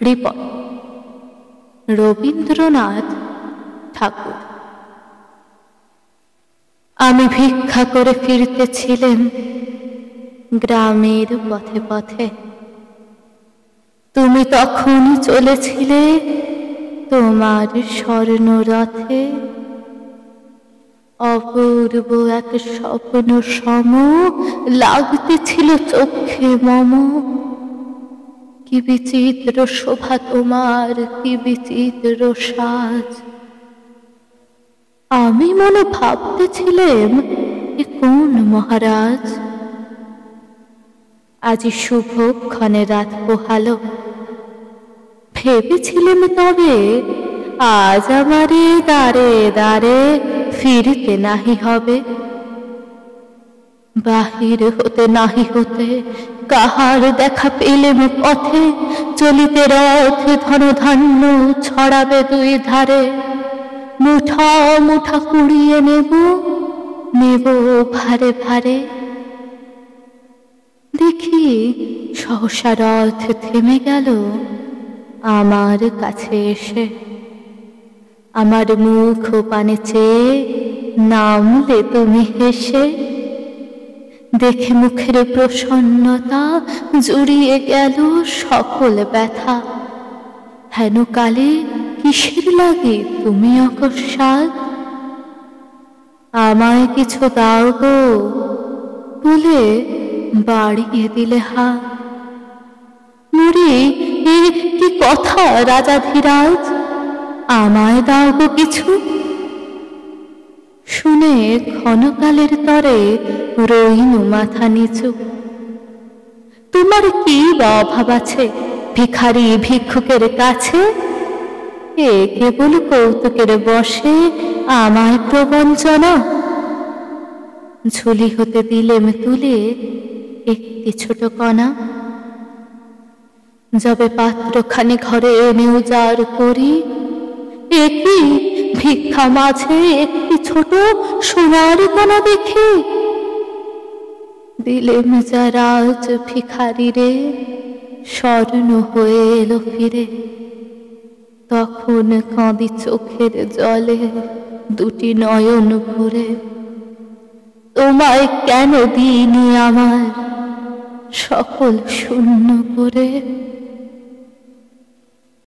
কৃপণ রবীন্দ্রনাথ ঠাকুর। আমি ভিক্ষা করে ফিরতেছিলেন গ্রামের পথে পথে, তুমি তখনই চলেছিলে তোমার স্বর্ণরথে। অপূর্ব এক স্বপ্ন সম লাগতেছিল চোখে মম। কি বিচিত্র শোভা তোমার, কি বিচিত্র সাজ। আমি মনে ভাবতেছিলাম এ কোন মহারাজ। আজি শুভক্ষণে রাত পোহালো, ভেবেছিলাম তবে আজ আমারে দ্বারে দ্বারে ফিরিতে নাহি হবে। বাহির হতে নাহি হতে কাহার দেখা পেলেম পথে, চলিতে রথে ধনধান্য ছড়াবে দুই ধারে। মুঠা মুঠা কুড়িয়ে নেব, নেব ভারে ভারে। দেখি সহসা রথ থেমে গেল আমার কাছে এসে। আমার মুখ পানে চেয়ে নামলে তুমি হেসে। দেখে মুখের প্রসন্নতা জুড়িয়ে গেল সকল ব্যথা। হেন কালে কিসের লাগে তুমি অকস্মাৎ? আমায় কিছু দাও গো বলে বাড়িয়ে দিলে হাত। মুড়ি এ কি কথা রাজাধিরাজ, আমায় দাও গো কিছু। শুনে ক্ষণকালের তরে রইনু মাথা নিচু। তোমার কি বা অভাব আছে ভিখারি ভিক্ষুকের কাছে? এ কেবল কৌতুকের বসে আমায় প্রবঞ্চনা। ঝুলি হতে দিলেম তুলে একটি ছোট কণা। যবে পাত্রখানি ঘরে এনে উজাড় করি, এ কি ভিক্ষা মাঝে একটি ছোট সোনার কণা দেখি। দিলেম যারা আজ ভিখারি রে, স্বর্ণ হয়ে এলো ফিরে। তখন কাঁদি চোখের জলে দুটি নয়ন ভরে। তোমায় কেন দিইনি আমার সকল শূন্য করে।